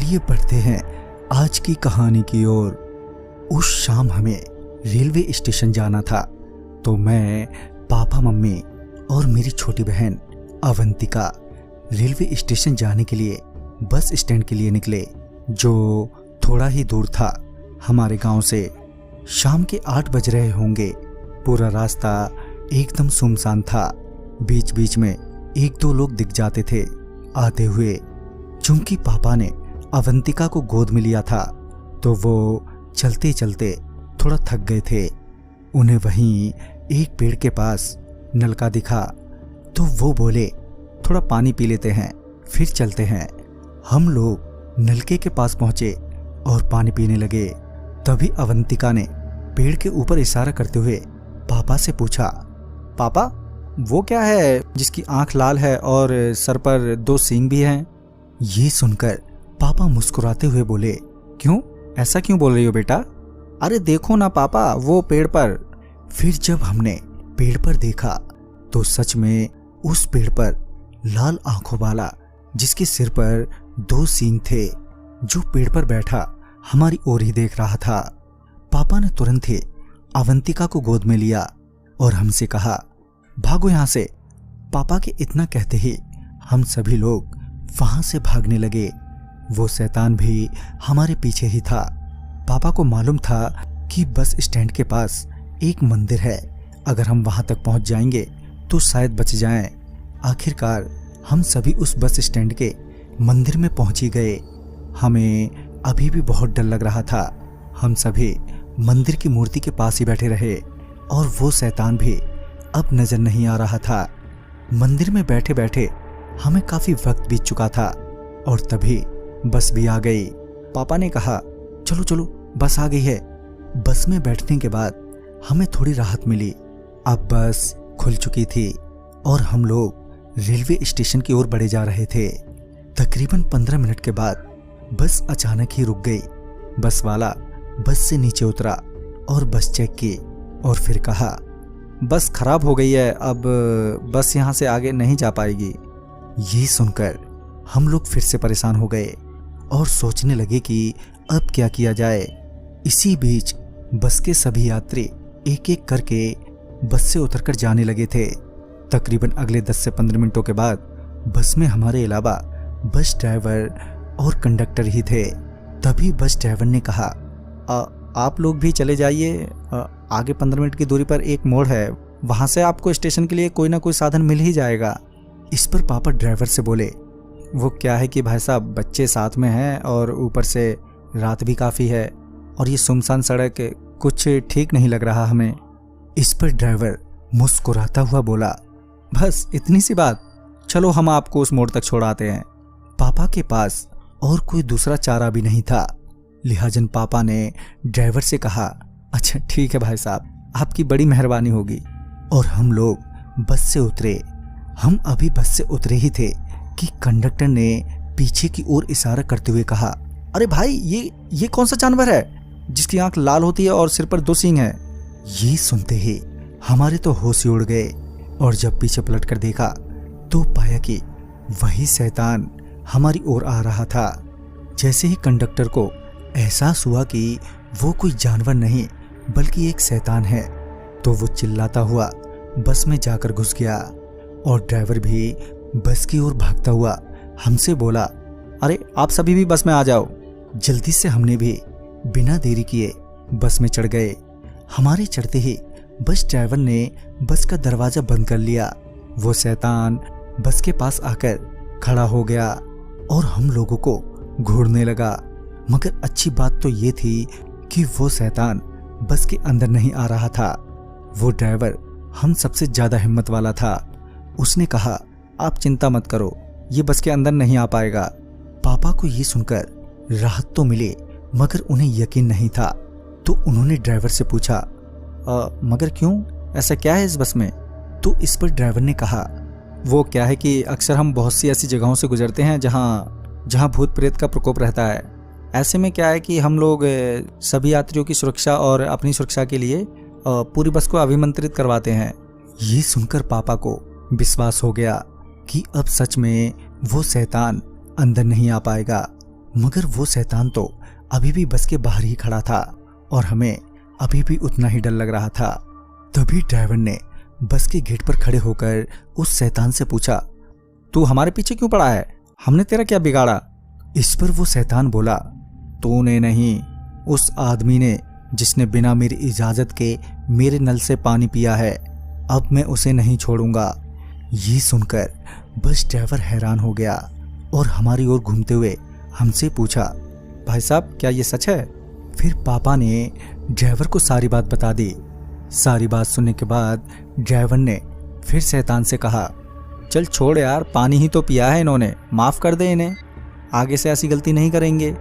चलिए बढ़ते हैं आज की कहानी की ओर। उस शाम हमें रेलवे स्टेशन जाना था, तो मैं, पापा, मम्मी और मेरी छोटी बहन अवंतिका रेलवे स्टेशन जाने के लिए बस स्टैंड के लिए निकले, जो थोड़ा ही दूर था हमारे गांव से। शाम के 8 बज रहे होंगे। पूरा रास्ता एकदम सुनसान था। बीच बीच में 1-2 लोग दिख जाते थे आते हुए। चूंकि पापा ने अवंतिका को गोद में लिया था, तो वो चलते चलते थोड़ा थक गए थे। उन्हें वहीं एक पेड़ के पास नलका दिखा, तो वो बोले, थोड़ा पानी पी लेते हैं फिर चलते हैं। हम लोग नलके के पास पहुंचे और पानी पीने लगे। तभी अवंतिका ने पेड़ के ऊपर इशारा करते हुए पापा से पूछा, पापा वो क्या है जिसकी आंख लाल है और सर पर 2 सींग भी हैं? ये सुनकर पापा मुस्कुराते हुए बोले, क्यों, ऐसा क्यों बोल रही हो बेटा? अरे देखो ना पापा, वो पेड़ पर। फिर जब हमने पेड़ पर देखा तो सच में उस पेड़ पर लाल आंखों वाला, जिसके सिर पर 2 सींग थे, जो पेड़ पर बैठा हमारी ओर ही देख रहा था। पापा ने तुरंत ही अवंतिका को गोद में लिया और हमसे कहा, भागो यहां से। पापा के इतना कहते ही हम सभी लोग वहां से भागने लगे। वो शैतान भी हमारे पीछे ही था। पापा को मालूम था कि बस स्टैंड के पास एक मंदिर है, अगर हम वहां तक पहुंच जाएंगे तो शायद बच जाएं। आखिरकार हम सभी उस बस स्टैंड के मंदिर में पहुंच ही गए। हमें अभी भी बहुत डर लग रहा था। हम सभी मंदिर की मूर्ति के पास ही बैठे रहे और वो शैतान भी अब नजर नहीं आ रहा था। मंदिर में बैठे बैठे हमें काफी वक्त बीत चुका था और तभी बस भी आ गई। पापा ने कहा, चलो चलो बस आ गई है। बस में बैठने के बाद हमें थोड़ी राहत मिली। अब बस खुल चुकी थी और हम लोग रेलवे स्टेशन की ओर बढ़े जा रहे थे। तकरीबन 15 मिनट के बाद बस अचानक ही रुक गई। बस वाला बस से नीचे उतरा और बस चेक की और फिर कहा, बस खराब हो गई है, अब बस यहाँ से आगे नहीं जा पाएगी। ये सुनकर हम लोग फिर से परेशान हो गए और सोचने लगे कि अब क्या किया जाए। इसी बीच बस के सभी यात्री एक एक करके बस से उतरकर जाने लगे थे। तकरीबन अगले 10 से 15 मिनटों के बाद बस में हमारे अलावा बस ड्राइवर और कंडक्टर ही थे। तभी बस ड्राइवर ने कहा, आप लोग भी चले जाइए, आगे 15 मिनट की दूरी पर एक मोड़ है, वहां से आपको स्टेशन के लिए कोई ना कोई साधन मिल ही जाएगा। इस पर पापा ड्राइवर से बोले, वो क्या है कि भाई साहब, बच्चे साथ में हैं और ऊपर से रात भी काफ़ी है और ये सुनसान सड़क कुछ ठीक नहीं लग रहा हमें। इस पर ड्राइवर मुस्कुराता हुआ बोला, बस इतनी सी बात, चलो हम आपको उस मोड़ तक छोड़ाते हैं। पापा के पास और कोई दूसरा चारा भी नहीं था, लिहाजन पापा ने ड्राइवर से कहा, अच्छा ठीक है भाई साहब, आपकी बड़ी मेहरबानी होगी। और हम लोग बस से उतरे। हम अभी बस से उतरे ही थे कि कंडक्टर ने पीछे की ओर इशारा करते हुए कहा, अरे भाई, ये कौन सा जानवर है जिसकी आंख लाल होती है और सिर पर 2 सींग है? ये सुनते ही हमारे तो होश ही उड़ गए और जब पीछे पलट कर देखा तो पाया कि वही शैतान हमारी ओर आ रहा था। जैसे ही कंडक्टर को एहसास हुआ कि वो कोई जानवर नहीं बल्कि एक शैतान है, तो वो चिल्लाता हुआ बस में जाकर घुस गया और ड्राइवर भी बस की ओर भागता हुआ हमसे बोला, अरे आप सभी भी बस में आ जाओ। जल्दी से हमने भी बिना देरी किए बस में चढ़ गए। हमारे चढ़ते ही बस ड्राइवर ने बस का दरवाजा बंद कर लिया। वो शैतान बस के पास आकर खड़ा हो गया और हम लोगों को घूरने लगा। मगर अच्छी बात तो ये थी कि वो शैतान बस के अंदर नहीं आ रहा था। वो ड्राइवर हम सबसे ज्यादा हिम्मत वाला था। उसने कहा, आप चिंता मत करो, ये बस के अंदर नहीं आ पाएगा। पापा को ये सुनकर राहत तो मिली, मगर उन्हें यकीन नहीं था, तो उन्होंने ड्राइवर से पूछा, मगर क्यों, ऐसा क्या है इस बस में? तो इस पर ड्राइवर ने कहा, वो क्या है कि अक्सर हम बहुत सी ऐसी जगहों से गुजरते हैं जहाँ भूत प्रेत का प्रकोप रहता है। ऐसे में क्या है कि हम लोग सभी यात्रियों की सुरक्षा और अपनी सुरक्षा के लिए पूरी बस को अभिमंत्रित करवाते हैं। ये सुनकर पापा को विश्वास हो गया कि अब सच में वो शैतान अंदर नहीं आ पाएगा। मगर वो शैतान तो अभी भी बस के बाहर ही खड़ा था और हमें अभी भी उतना ही डर लग रहा था। तभी ड्राइवर ने बस के गेट पर खड़े होकर उस शैतान से पूछा, तू हमारे पीछे क्यों पड़ा है? हमने तेरा क्या बिगाड़ा? इस पर वो शैतान बोला, तूने नहीं, उस आदमी ने, जिसने बिना मेरी इजाजत के मेरे नल से पानी पिया है। अब मैं उसे नहीं छोड़ूंगा। ये सुनकर बस ड्राइवर हैरान हो गया और हमारी ओर घूमते हुए हमसे पूछा, भाई साहब क्या ये सच है? फिर पापा ने ड्राइवर को सारी बात बता दी। सारी बात सुनने के बाद ड्राइवर ने फिर शैतान से कहा, चल छोड़ यार, पानी ही तो पिया है इन्होंने, माफ कर दे इन्हें, आगे से ऐसी गलती नहीं करेंगे।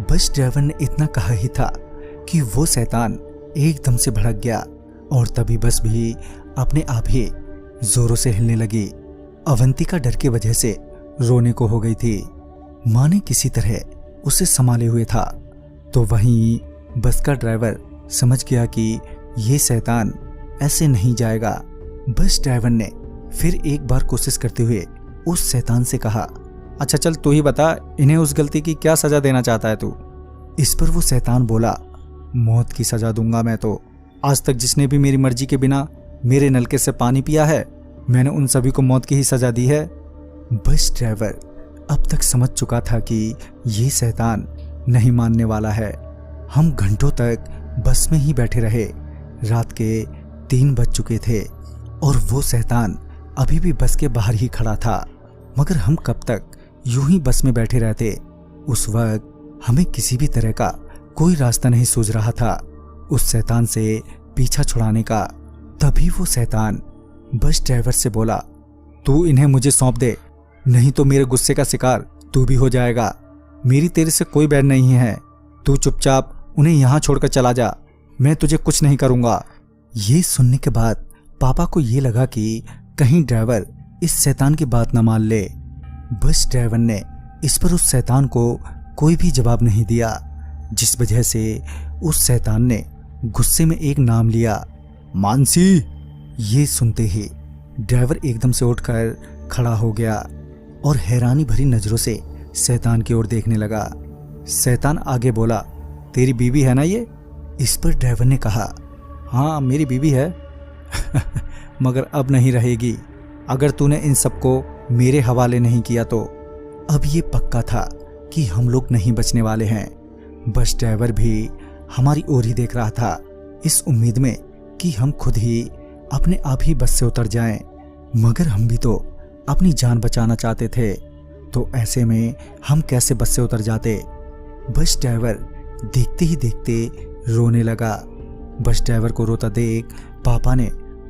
बस ड्राइवर ने इतना कहा ही था कि वो शैतान एकदम से भड़क गया और तभी बस भी अपने आप ही जोरों से हिलने लगी। अवंतिका डर की वजह से रोने को हो गई थी। माँ ने किसी तरह उसे संभाले हुए था। तो वहीं बस का ड्राइवर समझ गया कि ये शैतान ऐसे नहीं जाएगा। बस ड्राइवर ने फिर एक बार कोशिश करते हुए उस शैतान से कहा, अच्छा चल तू ही बता, इन्हें उस गलती की क्या सजा देना चाहता है तू? इस पर वो शैतान बोला, मौत की सजा दूंगा मैं तो। आज तक जिसने भी मेरी मर्जी के बिना मेरे नलके से पानी पिया है, मैंने उन सभी को मौत की ही सजा दी है। बस ड्राइवर अब तक समझ चुका था कि ये शैतान नहीं मानने वाला है। हम घंटों तक बस में ही बैठे रहे। रात के 3 बज चुके थे और वो शैतान अभी भी बस के बाहर ही खड़ा था। मगर हम कब तक यूं ही बस में बैठे रहते? उस वक्त हमें किसी भी तरह का कोई रास्ता नहीं सूझ रहा था उस शैतान से पीछा छुड़ाने का। तभी वो शैतान बस ड्राइवर से बोला, तू इन्हें मुझे सौंप दे, नहीं तो मेरे गुस्से का शिकार तू भी हो जाएगा। मेरी तेरे से कोई बैर नहीं है, तू चुपचाप उन्हें यहाँ छोड़कर चला जा, मैं तुझे कुछ नहीं करूँगा। ये सुनने के बाद पापा को ये लगा कि कहीं ड्राइवर इस शैतान की बात न मान ले। बस ड्राइवर ने इस पर उस शैतान को कोई भी जवाब नहीं दिया, जिस वजह से उस शैतान ने गुस्से में एक नाम लिया, मानसी। ये सुनते ही ड्राइवर एकदम से उठकर खड़ा हो गया और हैरानी भरी नजरों से शैतान की ओर देखने लगा। शैतान आगे बोला, तेरी बीवी है ना ये? इस पर ड्राइवर ने कहा, हाँ मेरी बीवी है मगर अब नहीं रहेगी अगर तूने इन सबको मेरे हवाले नहीं किया तो। अब ये पक्का था कि हम लोग नहीं बचने वाले हैं। बस ड्राइवर भी हमारी ओर ही देख रहा था, इस उम्मीद में कि हम खुद ही अपने आप ही बस से उतर जाएं। मगर हम भी तो अपनी जान बचाना चाहते थे, तो ऐसे में हम कैसे बस से उतर जाते? बस ड्राइवर देखते ही देखते रोने लगा। बस ड्राइवर को रोता देख पापा ने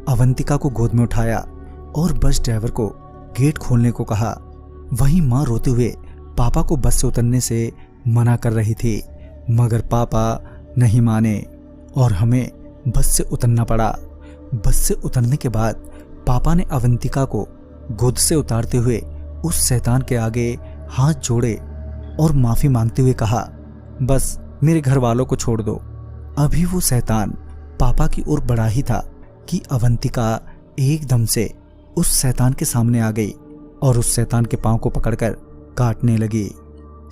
अवंतिका को गोद में उठाया और बस ड्राइवर को गेट खोलने को कहा। वहीं माँ रोते हुए पापा को बस से उतरने से मना कर रही थी, मगर पापा नहीं माने और हमें बस से उतरना पड़ा। बस से उतरने के बाद पापा ने अवंतिका को गोद से उतारते हुए उस शैतान के आगे हाथ जोड़े और माफी मांगते हुए कहा, बस मेरे घर वालों को छोड़ दो। अभी वो शैतान पापा की ओर बढ़ा ही था कि अवंतिका एकदम से उस शैतान के सामने आ गई और उस शैतान के पांव को पकड़कर काटने लगी।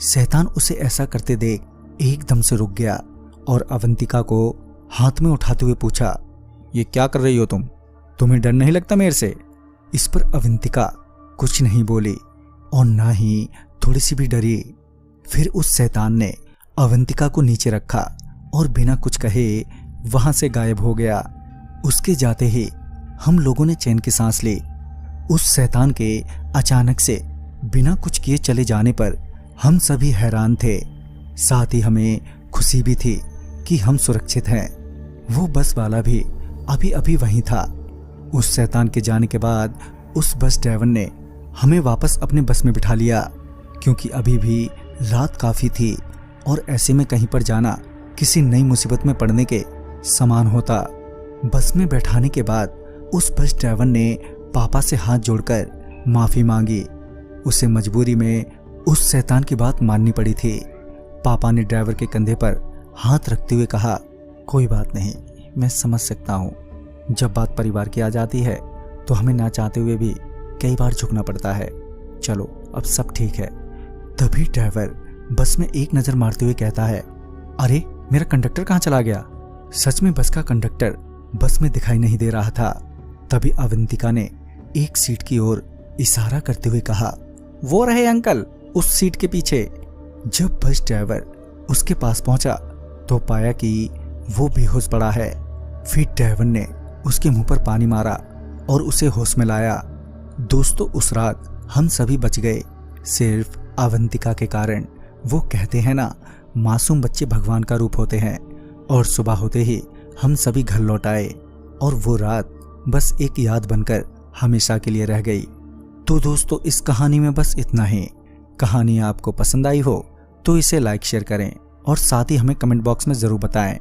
शैतान उसे ऐसा करते देख एकदम से रुक गया और अवंतिका को हाथ में उठाते हुए पूछा, ये क्या कर रही हो तुम? तुम्हें डर नहीं लगता मेरे से? इस पर अवंतिका कुछ नहीं बोली और ना ही थोड़ी सी भी डरी। फिर उस शैतान ने अवंतिका को नीचे रखा और बिना कुछ कहे वहां से गायब हो गया। उसके जाते ही हम लोगों ने चैन की सांस ली। उस शैतान के अचानक से बिना कुछ किए चले जाने पर हम सभी हैरान थे, साथ ही हमें खुशी भी थी कि हम सुरक्षित हैं। वो बस वाला भी अभी अभी वहीं था। उस शैतान के जाने के बाद उस बस ड्राइवर ने हमें वापस अपने बस में बिठा लिया, क्योंकि अभी भी रात काफ़ी थी और ऐसे में कहीं पर जाना किसी नई मुसीबत में पड़ने के समान होता। बस में बैठाने के बाद उस बस ड्राइवर ने पापा से हाथ जोड़कर माफ़ी मांगी। उसे मजबूरी में उस शैतान की बात माननी पड़ी थी। पापा ने ड्राइवर के कंधे पर हाथ रखते हुए कहा, कोई बात नहीं, मैं समझ सकता हूँ। जब बात परिवार की आ जाती है तो हमें ना चाहते हुए भी कई बार झुकना पड़ता है। चलो अब सब ठीक है। तभी ड्राइवर बस में एक नजर मारते हुए कहता है, अरे मेरा कंडक्टर कहाँ चला गया। सच में बस का कंडक्टर बस में दिखाई नहीं दे रहा था। तभी अवंतिका ने एक सीट की ओर इशारा करते हुए कहा, वो रहे अंकल उस सीट के पीछे। जब बस ड्राइवर उसके पास पहुंचा तो पाया कि वो बेहोश पड़ा है। फिर ड्राइवर ने उसके मुंह पर पानी मारा और उसे होश में लाया। दोस्तों, उस रात हम सभी बच गए, सिर्फ अवंतिका के कारण। वो कहते हैं ना, मासूम बच्चे भगवान का रूप होते हैं। और सुबह होते ही हम सभी घर लौट आए और वो रात बस एक याद बनकर हमेशा के लिए रह गई। तो दोस्तों, इस कहानी में बस इतना ही। कहानी आपको पसंद आई हो तो इसे लाइक शेयर करें और साथ ही हमें कमेंट बॉक्स में जरूर बताएं।